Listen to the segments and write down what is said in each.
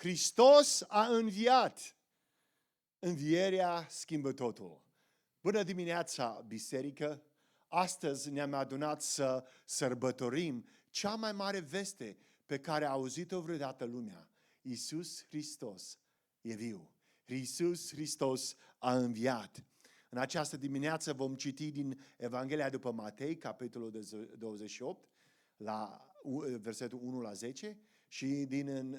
Hristos a înviat. Învierea schimbă totul. Bună dimineața, biserică! Astăzi ne-am adunat să sărbătorim cea mai mare veste pe care a auzit-o vreodată lumea. Iisus Hristos e viu. Iisus Hristos a înviat. În această dimineață vom citi din Evanghelia după Matei, capitolul 28, la versetul 1 la 10, și din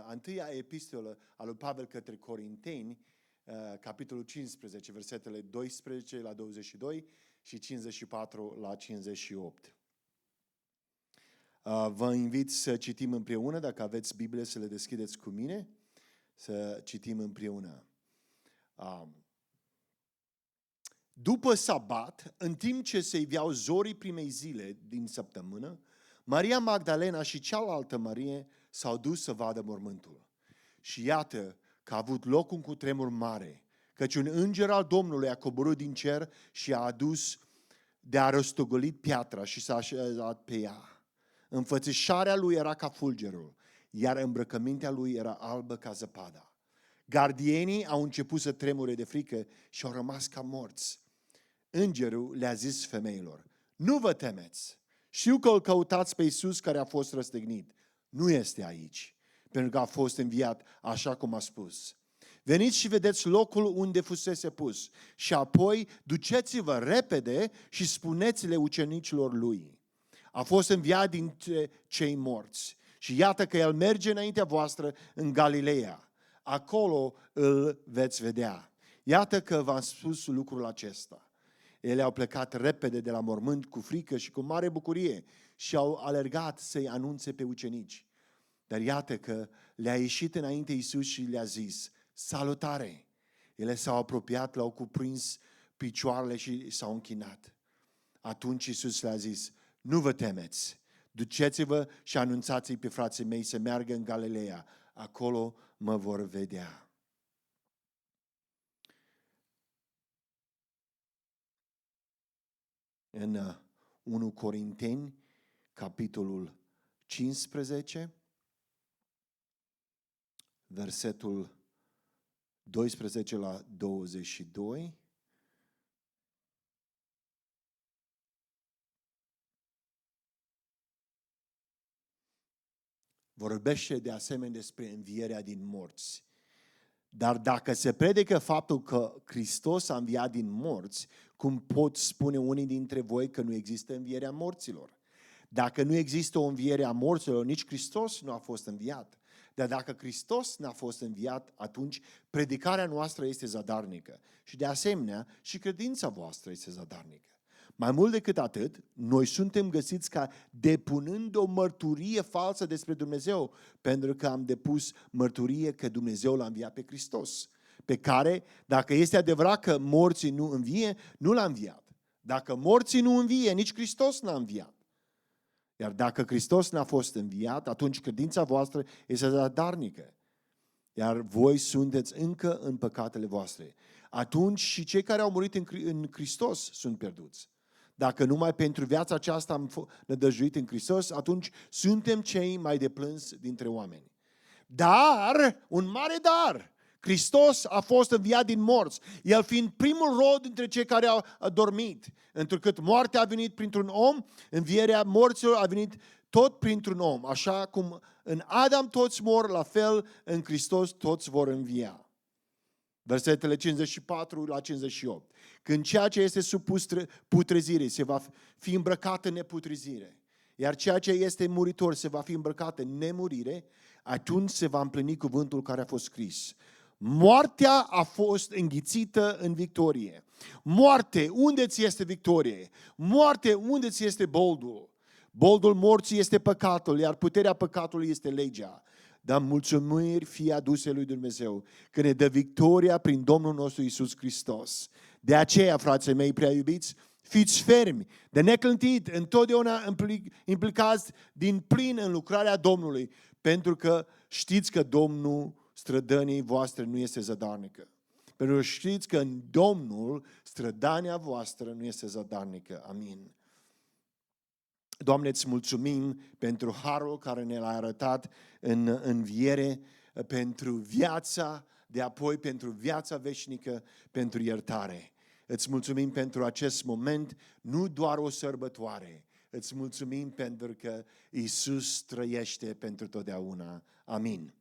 întâia epistolă a lui Pavel către Corinteni, capitolul 15, versetele 12 la 22 și 54 la 58. Vă invit să citim împreună, dacă aveți Biblie să le deschideți cu mine, să citim împreună. După sabat, în timp ce se iveau zorii primei zile din săptămână, Maria Magdalena și cealaltă Marie s-au dus să vadă mormântul. Și iată că a avut loc un cutremur mare, căci un înger al Domnului a coborât din cer și a adus de a răstogolit piatra și s-a așezat pe ea. Înfățișarea lui era ca fulgerul, iar îmbrăcămintea lui era albă ca zăpada. Gardienii au început să tremure de frică și au rămas ca morți. Îngerul le-a zis femeilor: nu vă temeți, știu că îl căutați pe Iisus care a fost răstignit. Nu este aici, pentru că a fost înviat așa cum a spus. Veniți și vedeți locul unde fusese pus și apoi duceți-vă repede și spuneți-le ucenicilor lui: a fost înviat dintre cei morți și iată că el merge înaintea voastră în Galileea. Acolo îl veți vedea. Iată că v-am spus lucrul acesta. Ele au plecat repede de la mormânt cu frică și cu mare bucurie și au alergat să-i anunțe pe ucenici. Dar iată că le-a ieșit înainte Iisus și le-a zis: salutare! Ele s-au apropiat, l-au cuprins picioarele și s-au închinat. Atunci Iisus le-a zis: nu vă temeți, duceți-vă și anunțați-i pe frații mei să meargă în Galileea, acolo mă vor vedea. În 1 Corinteni, capitolul 15, versetul 12 la 22. Vorbește de asemenea despre învierea din morți. Dar dacă se predică faptul că Hristos a înviat din morți, cum pot spune unii dintre voi că nu există învierea morților? Dacă nu există o înviere a morților, nici Hristos nu a fost înviat. Dar dacă Hristos n-a fost înviat, atunci predicarea noastră este zadarnică. Și de asemenea, și credința voastră este zadarnică. Mai mult decât atât, noi suntem găsiți ca depunând o mărturie falsă despre Dumnezeu, pentru că am depus mărturie că Dumnezeu l-a înviat pe Hristos, pe care, dacă este adevărat că morții nu învie, nu l-a înviat. Dacă morții nu învie, nici Hristos n-a înviat. Iar dacă Hristos n-a fost înviat, atunci credința voastră este zadarnică. Iar voi sunteți încă în păcatele voastre. Atunci și cei care au murit în Hristos sunt pierduți. Dacă numai pentru viața aceasta am nădăjduit în Hristos, atunci suntem cei mai de plâns dintre oameni. Dar, un mare dar, Hristos a fost înviat din morți, El fiind primul rod dintre cei care au adormit. Întrucât moartea a venit printr-un om, învierea morților a venit tot printr-un om. Așa cum în Adam toți mor, la fel în Hristos toți vor învia. Versetele 54 la 58. Când ceea ce este supus putrezire se va fi îmbrăcat în neputrezire, iar ceea ce este muritor se va fi îmbrăcat în nemurire, atunci se va împlini cuvântul care a fost scris: moartea a fost înghițită în victorie. Moarte, unde ți este victorie? Moarte, unde ți este boldul? Boldul morții este păcatul, iar puterea păcatului este legea. Dar mulțumiri fie aduse lui Dumnezeu că ne dă victoria prin Domnul nostru Iisus Hristos. De aceea, frații mei prea iubiți, fiți fermi, de neclintit, întotdeauna implicați din plin în lucrarea Domnului, pentru că știți că Domnul strădanii voastre nu este zadarnică. Pentru că știți că în Domnul strădania voastră nu este zadarnică. Amin. Doamne, îți mulțumim pentru harul care ne l-a arătat în înviere. pentru viața de apoi, pentru viața veșnică, pentru iertare. Îți mulțumim pentru acest moment, nu doar o sărbătoare. Îți mulțumim pentru că Iisus trăiește pentru totdeauna. Amin.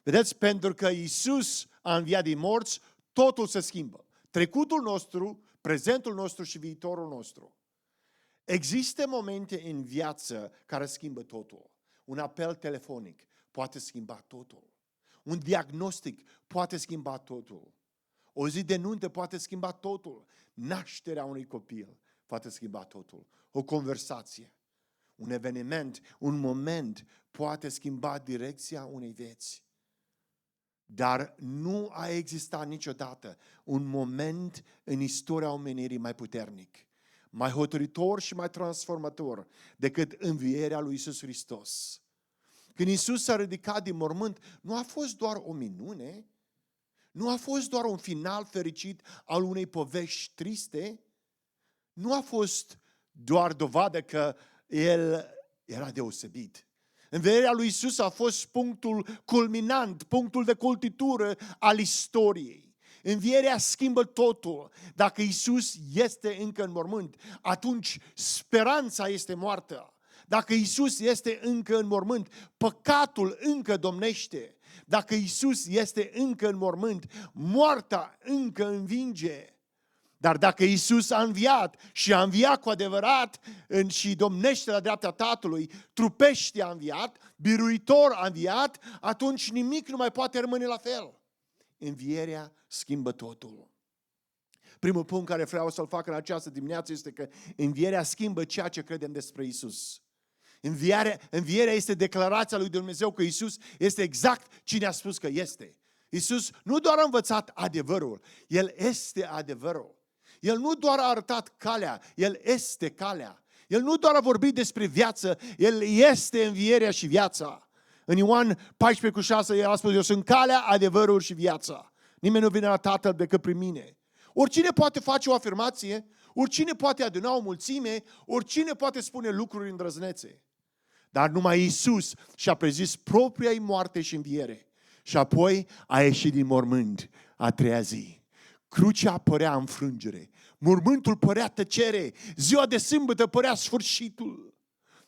Vedeți, pentru că Iisus a înviat din morți, totul se schimbă. Trecutul nostru, prezentul nostru și viitorul nostru. Există momente în viață care schimbă totul. Un apel telefonic poate schimba totul. Un diagnostic poate schimba totul. O zi de nuntă poate schimba totul. Nașterea unui copil poate schimba totul. O conversație, un eveniment, un moment poate schimba direcția unei vieți. Dar nu a existat niciodată un moment în istoria omenirii mai puternic, mai hotărâtor și mai transformator decât învierea lui Iisus Hristos. Când Iisus s-a ridicat din mormânt, nu a fost doar o minune, nu a fost doar un final fericit al unei povești triste, nu a fost doar dovadă că El era deosebit. Învierea lui Iisus a fost punctul culminant, punctul de cultitură al istoriei. Învierea schimbă totul. Dacă Iisus este încă în mormânt, atunci speranța este moartă. Dacă Iisus este încă în mormânt, păcatul încă domnește. Dacă Iisus este încă în mormânt, moartea încă învinge. Dar dacă Iisus a înviat și a înviat cu adevărat și domnește la dreapta Tatălui, trupește a înviat, biruitor a înviat, atunci nimic nu mai poate rămâne la fel. Învierea schimbă totul. Primul punct care vreau să-l fac în această dimineață este că învierea schimbă ceea ce credem despre Iisus. Învierea este declarația lui Dumnezeu că Iisus este exact cine a spus că este. Iisus nu doar a învățat adevărul, El este adevărul. El nu doar a arătat calea, El este calea. El nu doar a vorbit despre viață, El este învierea și viața. În Ioan 14:6 El a spus, eu sunt calea, adevărul și viața. Nimeni nu vine la Tatăl decât prin mine. Oricine poate face o afirmație, oricine poate aduna o mulțime, oricine poate spune lucruri îndrăznețe. Dar numai Iisus și-a prezis propria-i moarte și înviere. Și apoi a ieșit din mormânt a treia zi. Crucea părea înfrângere, mormântul părea tăcere, ziua de sâmbătă părea sfârșitul.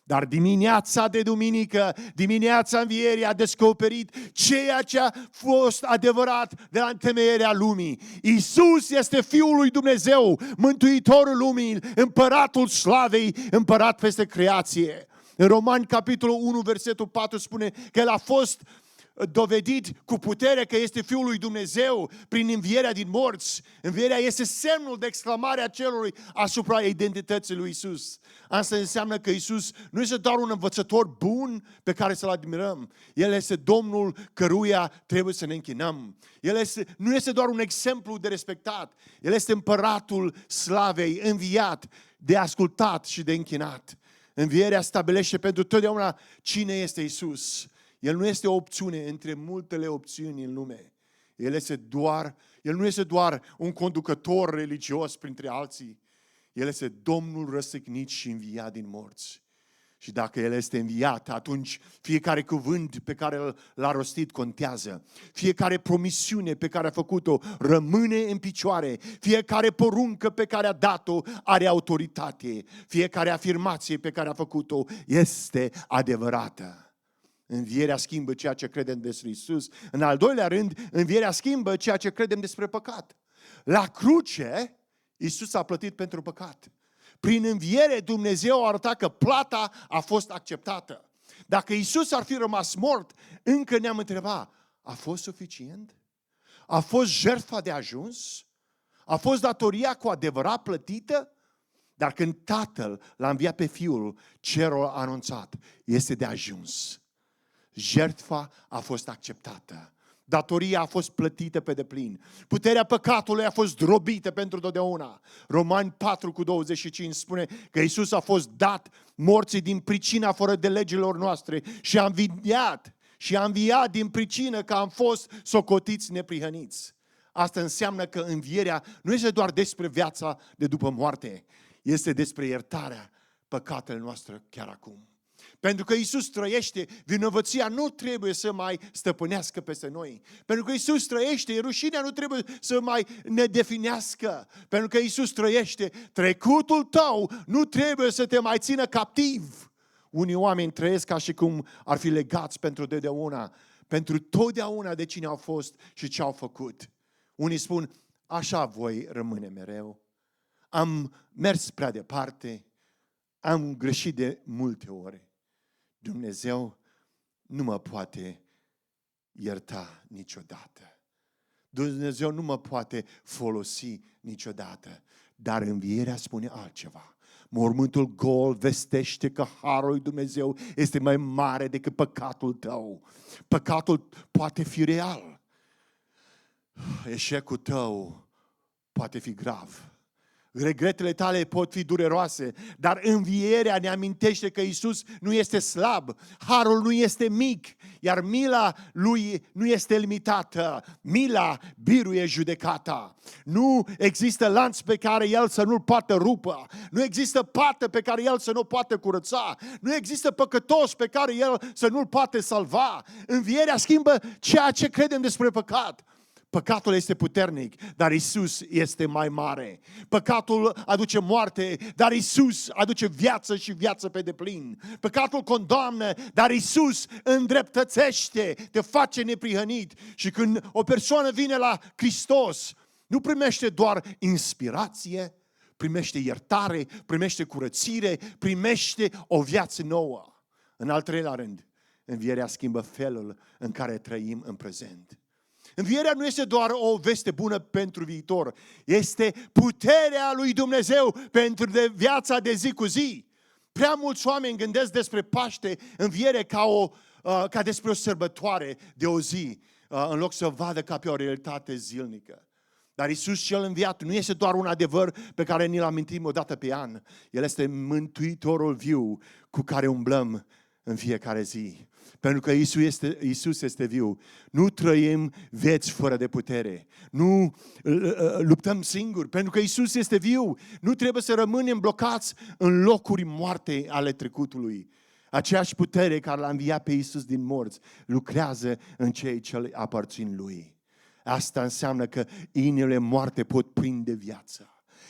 Dar dimineața de duminică, dimineața învierii a descoperit ceea ce a fost adevărat de la întemeierea lumii. Iisus este Fiul lui Dumnezeu, Mântuitorul lumii, Împăratul slavei, împărat peste creație. În Romani, capitolul 1, versetul 4 spune că El a fost dovedit cu putere că este Fiul lui Dumnezeu prin învierea din morți. Învierea este semnul de exclamare a celui asupra identității lui Isus. Asta înseamnă că Isus nu este doar un învățător bun pe care să-L admirăm. El este Domnul căruia trebuie să ne închinăm. Nu este doar un exemplu de respectat. El este împăratul slavei, înviat, de ascultat și de închinat. Învierea stabilește pentru totdeauna cine este Isus. El nu este o opțiune între multele opțiuni în lume. El nu este doar un conducător religios printre alții. El este Domnul răstignit și înviat din morți. Și dacă El este înviat, atunci fiecare cuvânt pe care l-a rostit contează. Fiecare promisiune pe care a făcut-o rămâne în picioare. Fiecare poruncă pe care a dat-o are autoritate. Fiecare afirmație pe care a făcut-o este adevărată. Învierea schimbă ceea ce credem despre Iisus. În al doilea rând, învierea schimbă ceea ce credem despre păcat. La cruce, Iisus a plătit pentru păcat. Prin înviere, Dumnezeu a arătat că plata a fost acceptată. Dacă Iisus ar fi rămas mort, încă ne-am întrebat, a fost suficient? A fost jertfa de ajuns? A fost datoria cu adevărat plătită? Dar când Tatăl l-a înviat pe Fiul, cerul a anunțat, este de ajuns. Jertfa a fost acceptată. Datoria a fost plătită pe deplin. Puterea păcatului a fost zdrobită pentru totdeauna. Romani 4:25 spune că Iisus a fost dat morții din pricina fără de legilor noastre și a înviat din pricină că am fost socotiți neprihăniți. Asta înseamnă că învierea nu este doar despre viața de după moarte, este despre iertarea păcatelor noastre chiar acum. Pentru că Iisus trăiește, vinovăția nu trebuie să mai stăpânească peste noi. Pentru că Iisus trăiește, rușinea nu trebuie să mai ne definească. Pentru că Iisus trăiește, trecutul tău nu trebuie să te mai țină captiv. Unii oameni trăiesc ca și cum ar fi legați pentru totdeauna, pentru totdeauna de cine au fost și ce au făcut. Unii spun, așa voi rămâne mereu. Am mers prea departe, am greșit de multe ori. Dumnezeu nu mă poate ierta niciodată. Dumnezeu nu mă poate folosi niciodată. Dar învierea spune altceva. Mormântul gol vestește că harul lui Dumnezeu este mai mare decât păcatul tău. Păcatul poate fi real. Eșecul tău poate fi grav. Regretele tale pot fi dureroase, dar învierea ne amintește că Iisus nu este slab, harul nu este mic, iar mila lui nu este limitată. Mila biruie judecata. Nu există lanț pe care el să nu-l poată rupă. Nu există pată pe care el să nu poată curăța. Nu există păcătos pe care el să nu-l poate salva. Învierea schimbă ceea ce credem despre păcat. Păcatul este puternic, dar Iisus este mai mare. Păcatul aduce moarte, dar Iisus aduce viață și viață pe deplin. Păcatul condamnă, dar Iisus îndreptățește, te face neprihănit. Și când o persoană vine la Hristos, nu primește doar inspirație, primește iertare, primește curățire, primește o viață nouă. În al treilea rând, învierea schimbă felul în care trăim în prezent. Învierea nu este doar o veste bună pentru viitor, este puterea lui Dumnezeu pentru viața de zi cu zi. Prea mulți oameni gândesc despre Paște, înviere ca despre o sărbătoare de o zi, în loc să vadă ca pe o realitate zilnică. Dar Iisus cel înviat nu este doar un adevăr pe care ni-l amintim o dată pe an. El este Mântuitorul viu cu care umblăm în fiecare zi. Pentru că Iisus este viu. Nu trăim vieți fără de putere. Nu luptăm singuri. Pentru că Iisus este viu. Nu trebuie să rămânem blocați în locuri moarte ale trecutului. Aceeași putere care l-a înviat pe Iisus din morți lucrează în cei ce îi aparțin Lui. Asta înseamnă că inimile moarte pot prinde viață.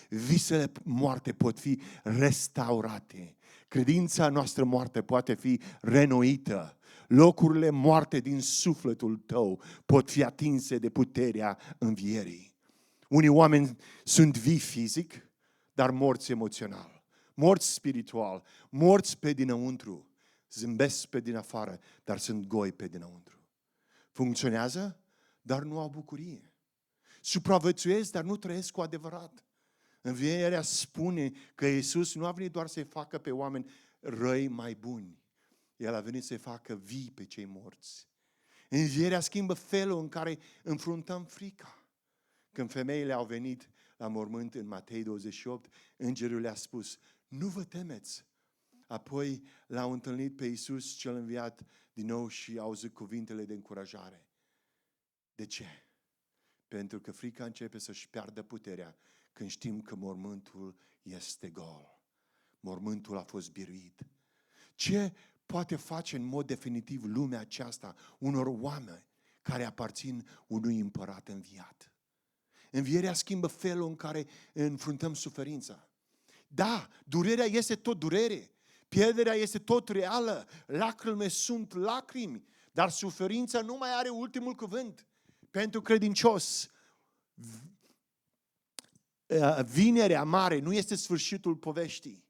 Visele moarte pot fi restaurate. Credința noastră moarte poate fi renoită. Locurile moarte din sufletul tău pot fi atinse de puterea învierii. Unii oameni sunt vii fizic, dar morți emoțional, morți spiritual, morți pe dinăuntru. Zâmbesc pe din afară, dar sunt goi pe dinăuntru. Funcționează, dar nu au bucurie. Supraviețuiesc, dar nu trăiesc cu adevărat. Învierea spune că Iisus nu a venit doar să-i facă pe oameni răi mai buni. El a venit să-i facă vii pe cei morți. Învierea schimbă felul în care înfruntăm frica. Când femeile au venit la mormânt în Matei 28, îngerul le-a spus, nu vă temeți. Apoi l-au întâlnit pe Iisus cel înviat din nou și au auzit cuvintele de încurajare. De ce? Pentru că frica începe să-și piardă puterea când știm că mormântul este gol. Mormântul a fost biruit. Ce poate face în mod definitiv lumea aceasta unor oameni care aparțin unui împărat înviat? Învierea schimbă felul în care înfruntăm suferința. Da, durerea este tot durere. Pierderea este tot reală. Lacrimile sunt lacrimi. Dar suferința nu mai are ultimul cuvânt. Pentru credincios, vinerea mare nu este sfârșitul poveștii.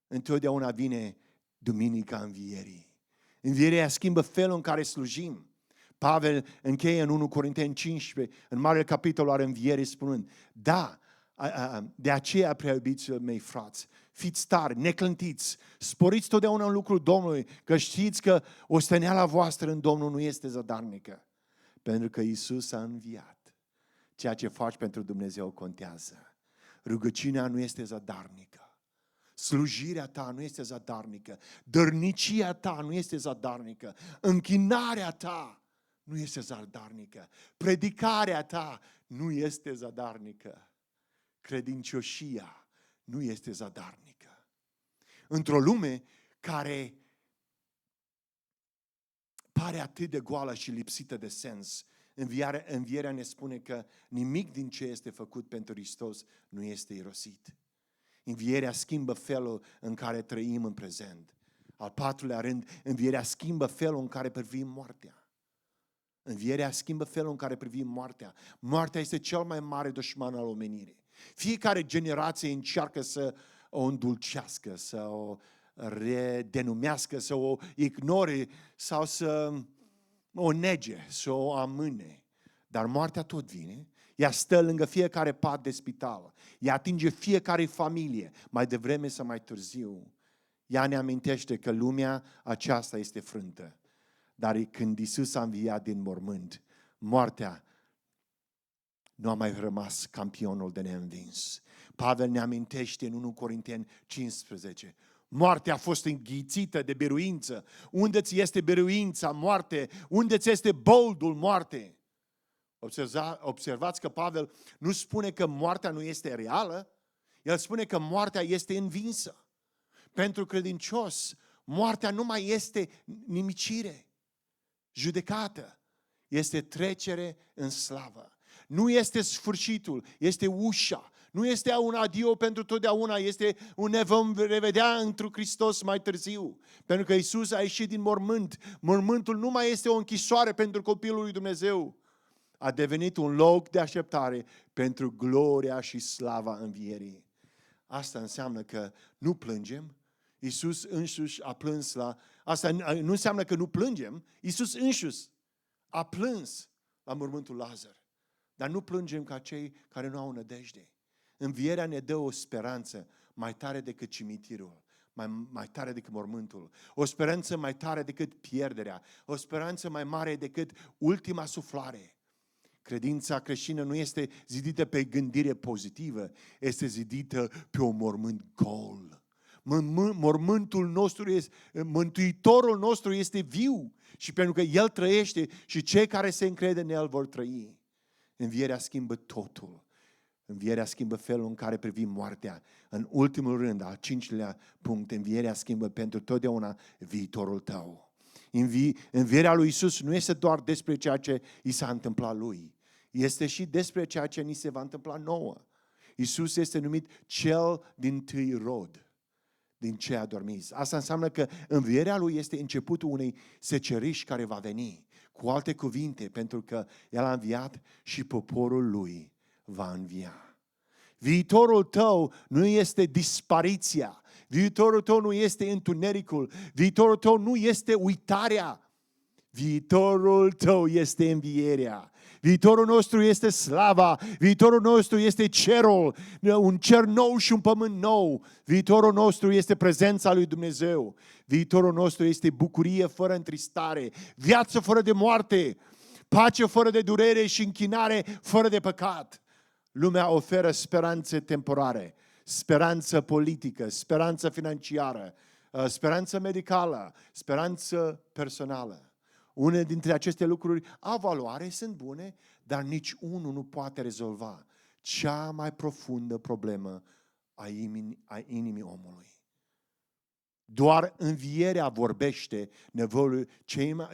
Întotdeauna vine Duminica Învierii. Învierea schimbă felul în care slujim. Pavel încheie în 1 Corinteni 15, în marele capitol al Învierii, spunând, da, de aceea, prea iubiții mei frați, fiți tari, neclântiți, sporiți totdeauna în lucrul Domnului, că știți că osteneala voastră în Domnul nu este zadarnică. Pentru că Iisus a înviat. Ceea ce faci pentru Dumnezeu contează. Rugăciunea nu este zadarnică. Slujirea ta nu este zadarnică. Dărnicia ta nu este zadarnică. Închinarea ta nu este zadarnică. Predicarea ta nu este zadarnică. Credincioșia nu este zadarnică. Într-o lume care pare atât de goală și lipsită de sens. Învierea ne spune că nimic din ce este făcut pentru Hristos nu este irosit. Învierea schimbă felul în care trăim în prezent. Al patrulea rând, învierea schimbă felul în care privim moartea. Învierea schimbă felul în care privim moartea. Moartea este cel mai mare dușman al omenirii. Fiecare generație încearcă să o îndulcească, să o redenumească, să o ignore sau să o nege, să o amâne. Dar moartea tot vine. Ea stă lângă fiecare pat de spital. Ea atinge fiecare familie, mai devreme sau mai târziu. Ea ne amintește că lumea aceasta este frântă. Dar când Iisus a înviat din mormânt, moartea nu a mai rămas campionul de neînvins. Pavel ne amintește în 1 Corinteni 15. Moartea a fost înghițită de biruință. Unde ți este biruința, moarte? Unde ți este boldul, moarte? Observați că Pavel nu spune că moartea nu este reală. El spune că moartea este învinsă. Pentru credincios, moartea nu mai este nimicire, judecată. Este trecere în slavă. Nu este sfârșitul, este ușa. Nu este un adio pentru totdeauna, este un ne vom revedea într Hristos mai târziu. Pentru că Iisus a ieșit din mormânt. Mormântul nu mai este o închisoare pentru copilul lui Dumnezeu. A devenit un loc de așteptare pentru gloria și slava învierii. Asta înseamnă că nu plângem. Iisus însuși a plâns la... Asta nu înseamnă că nu plângem. Iisus însuși a plâns la mormântul Lazar. Dar nu plângem ca cei care nu au nădejde. Învierea ne dă o speranță mai tare decât cimitirul, mai tare decât mormântul. O speranță mai tare decât pierderea. O speranță mai mare decât ultima suflare. Credința creștină nu este zidită pe gândire pozitivă, este zidită pe un mormânt gol. Mormântul nostru este, Mântuitorul nostru este viu și pentru că El trăiește și cei care se încred în El vor trăi. Învierea schimbă totul. Învierea schimbă felul în care privim moartea. În ultimul rând, al cincilea punct, învierea schimbă pentru totdeauna viitorul tău. Învierea lui Iisus nu este doar despre ceea ce i s-a întâmplat lui. Este și despre ceea ce ni se va întâmpla nouă. Iisus este numit cel dintâi rod din cei adormiți. Asta înseamnă că învierea lui este începutul unei seceriști care va veni. Cu alte cuvinte, pentru că El a înviat și poporul lui va învia. Viitorul tău nu este dispariția. Viitorul tău nu este întunericul. Viitorul tău nu este uitarea. Viitorul tău este învierea. Viitorul nostru este slava. Viitorul nostru este cerul. Un cer nou și un pământ nou. Viitorul nostru este prezența lui Dumnezeu. Viitorul nostru este bucurie fără întristare. Viață fără de moarte. Pace fără de durere și închinare fără de păcat. Lumea oferă speranțe temporare. Speranță politică, speranță financiară, speranță medicală, speranță personală. Unele dintre aceste lucruri au valoare, sunt bune, dar nici unul nu poate rezolva cea mai profundă problemă a inimii omului. Doar învierea vorbește nevoile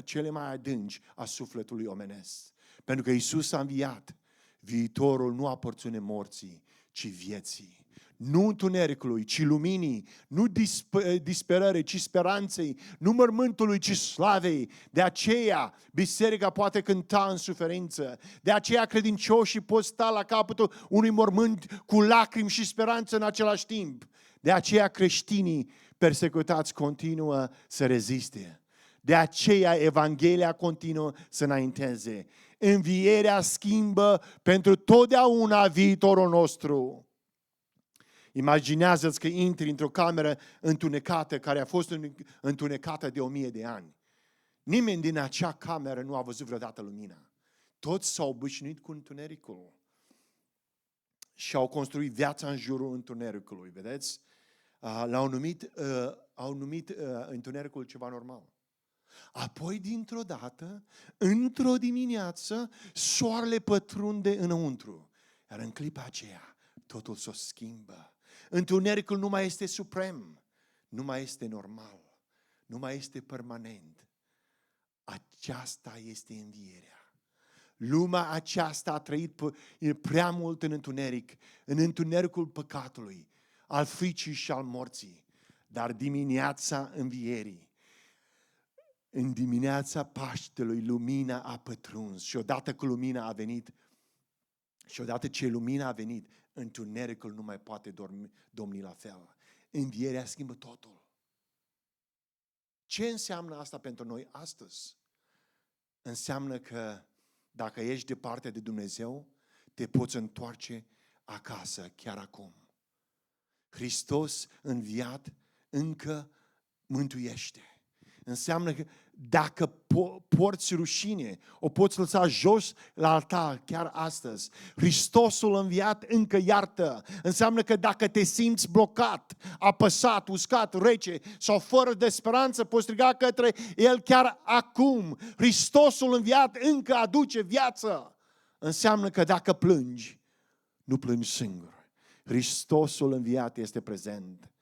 cele mai adânci a sufletului omenesc. Pentru că Iisus a înviat, viitorul nu aparține morții, ci vieții. Nu întunericului, ci luminii, nu disperării, ci speranței, nu mormântului, ci slavei. De aceea biserica poate cânta în suferință. De aceea credincioșii pot sta la capătul unui mormânt cu lacrimi și speranță în același timp. De aceea creștinii persecutați continuă să reziste. De aceea Evanghelia continuă să înainteze. Învierea schimbă pentru totdeauna viitorul nostru. Imaginează-ți că intri într-o cameră întunecată, care a fost întunecată de 1000 de ani. Nimeni din acea cameră nu a văzut vreodată lumina. Toți s-au obișnuit cu întunericul. Și au construit viața în jurul întunericului, vedeți? Au numit întunericul ceva normal. Apoi, dintr-o dată, într-o dimineață, soarele pătrunde înăuntru. Iar în clipa aceea, totul s-o schimbă. Întunericul nu mai este suprem, nu mai este normal, nu mai este permanent. Aceasta este învierea. Lumea aceasta a trăit prea mult în întunericul păcatului, al fricii și al morții. Dar dimineața învierii, în dimineața Paștelui, lumina a pătruns. Și odată cu lumina a venit, și odată ce lumina a venit, întunericul nu mai poate domni la fel. Învierea schimbă totul. Ce înseamnă asta pentru noi astăzi? Înseamnă că dacă ești departe de Dumnezeu, te poți întoarce acasă chiar acum. Hristos înviat încă mântuiește. Înseamnă că dacă porți rușine, o poți lăsa jos la altar chiar astăzi. Hristosul înviat încă iartă. Înseamnă că dacă te simți blocat, apăsat, uscat, rece sau fără de speranță, poți striga către El chiar acum. Hristosul înviat încă aduce viață. Înseamnă că dacă plângi, nu plângi singur. Hristosul înviat este prezent.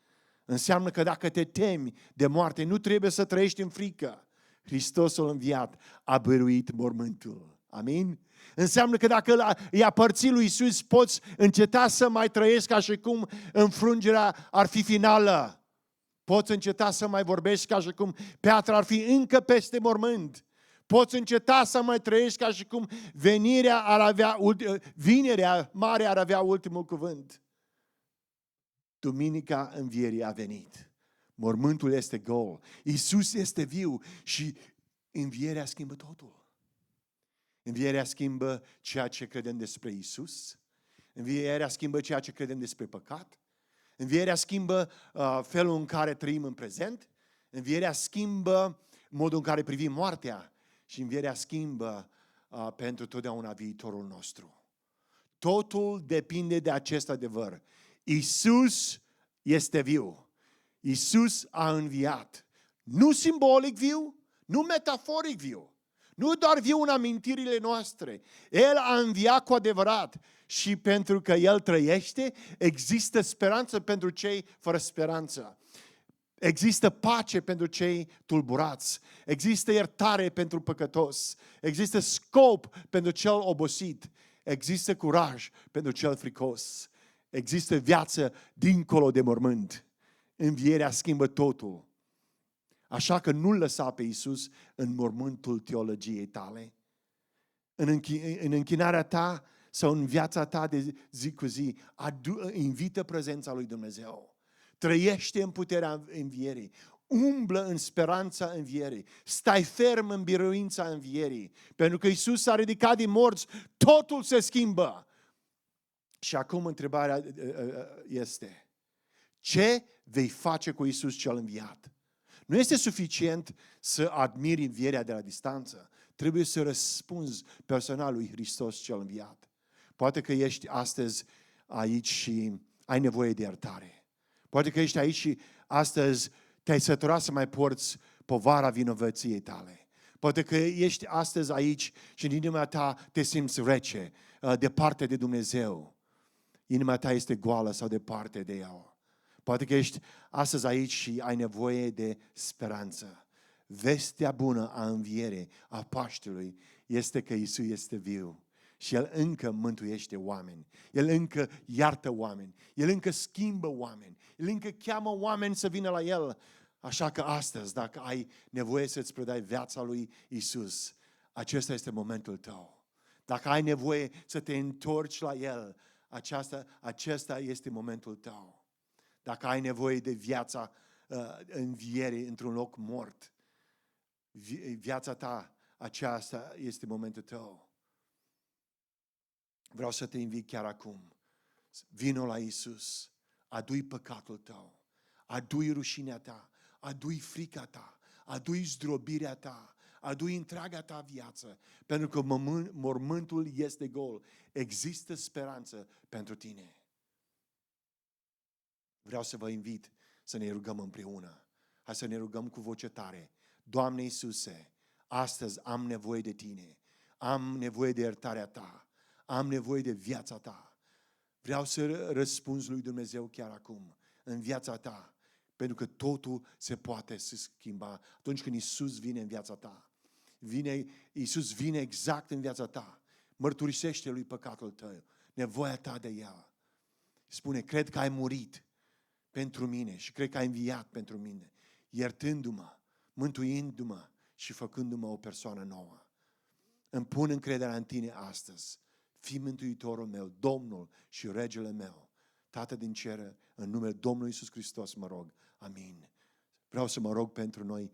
Înseamnă că dacă te temi de moarte, nu trebuie să trăiești în frică. Hristosul înviat a biruit mormântul. Amin? Înseamnă că dacă îi aparții lui Iisus, poți înceta să mai trăiești ca și cum înfrângerea ar fi finală. Poți înceta să mai vorbești ca și cum piatra ar fi încă peste mormânt. Poți înceta să mai trăiești ca și cum vinerea mare ar avea ultimul cuvânt. Duminica învierii a venit. Mormântul este gol. Iisus este viu și învierea schimbă totul. Învierea schimbă ceea ce credem despre Iisus. Învierea schimbă ceea ce credem despre păcat. Învierea schimbă felul în care trăim în prezent. Învierea schimbă modul în care privim moartea. Și învierea schimbă pentru totdeauna viitorul nostru. Totul depinde de acest adevăr. Iisus este viu. Iisus a înviat. Nu simbolic viu, nu metaforic viu. Nu doar viu în amintirile noastre. El a înviat cu adevărat. Și pentru că El trăiește, există speranță pentru cei fără speranță. Există pace pentru cei tulburați. Există iertare pentru păcătos. Există scop pentru cel obosit. Există curaj pentru cel fricos. Există viață dincolo de mormânt. Învierea schimbă totul. Așa că nu-L lăsa pe Iisus în mormântul teologiei tale. În închinarea ta sau în viața ta de zi cu zi, invită prezența lui Dumnezeu. Trăiește în puterea învierii. Umblă în speranța învierii. Stai ferm în biruința învierii. Pentru că Iisus s-a ridicat din morți, totul se schimbă. Și acum întrebarea este, ce vei face cu Iisus cel înviat? Nu este suficient să admiri învierea de la distanță. Trebuie să răspunzi personal lui Hristos cel înviat. Poate că ești astăzi aici și ai nevoie de iertare. Poate că ești aici și astăzi te-ai săturat să mai porți povara vinovăției tale. Poate că ești astăzi aici și în inima ta te simți rece, departe de Dumnezeu. Inima ta este goală sau departe de El. Poate că ești astăzi aici și ai nevoie de speranță. Vestea bună a învierii, a Paștelui, este că Iisus este viu. Și El încă mântuiește oameni. El încă iartă oameni. El încă schimbă oameni. El încă cheamă oameni să vină la El. Așa că astăzi, dacă ai nevoie să-ți predai viața lui Iisus, acesta este momentul tău. Dacă ai nevoie să te întorci la El, acesta este momentul tău. Dacă ai nevoie de viața învierii într-un loc mort, viața ta, aceasta este momentul tău. Vreau să te invit chiar acum. Vino la Iisus, adu-i păcatul tău, adu-i rușinea ta, adu-i frica ta, adu-i zdrobirea ta, adu-i întreaga ta viață, pentru că mormântul este gol. Există speranță pentru tine. Vreau să vă invit să ne rugăm împreună. Hai să ne rugăm cu voce tare. Doamne Iisuse, astăzi am nevoie de Tine. Am nevoie de iertarea Ta. Am nevoie de viața Ta. Vreau să răspunzi lui Dumnezeu chiar acum, în viața Ta. Pentru că totul se poate schimba atunci când Iisus vine în viața ta. Iisus vine exact în viața ta. Mărturisește lui păcatul tău, nevoia ta de El. Spune, cred că ai murit pentru mine și cred că ai înviat pentru mine, iertându-mă, mântuindu-mă și făcându-mă o persoană nouă. Îmi pun încrederea în tine astăzi. Fii Mântuitorul meu, Domnul și Regele meu. Tată din cer, în numele Domnului Iisus Hristos mă rog. Amin. Vreau să mă rog pentru noi.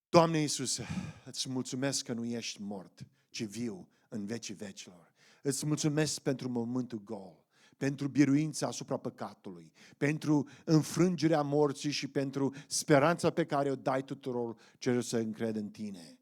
Doamne Iisuse, îți mulțumesc că nu ești mort, ci viu în vecii vecilor. Îți mulțumesc pentru momentul gol, pentru biruința asupra păcatului, pentru înfrângerea morții și pentru speranța pe care o dai tuturor celor să încred în tine.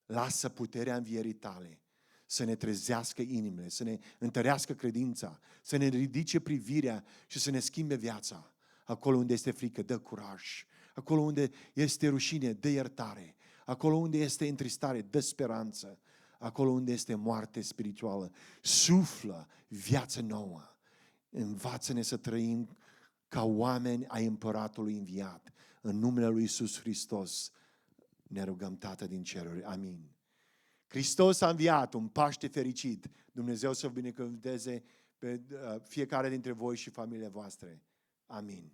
Lasă puterea învierii tale să ne trezească inimile, să ne întărească credința, să ne ridice privirea și să ne schimbe viața. Acolo unde este frică, dă curaj. Acolo unde este rușine, dă iertare. Acolo unde este întristare, dă speranță. Acolo unde este moarte spirituală, suflă viață nouă. Învață-ne să trăim ca oameni ai Împăratului înviat. În numele lui Iisus Hristos ne rugăm, Tată din ceruri. Amin. Hristos a înviat, un Paște fericit. Dumnezeu să vă binecuvânteze pe fiecare dintre voi și familiile voastre. Amin.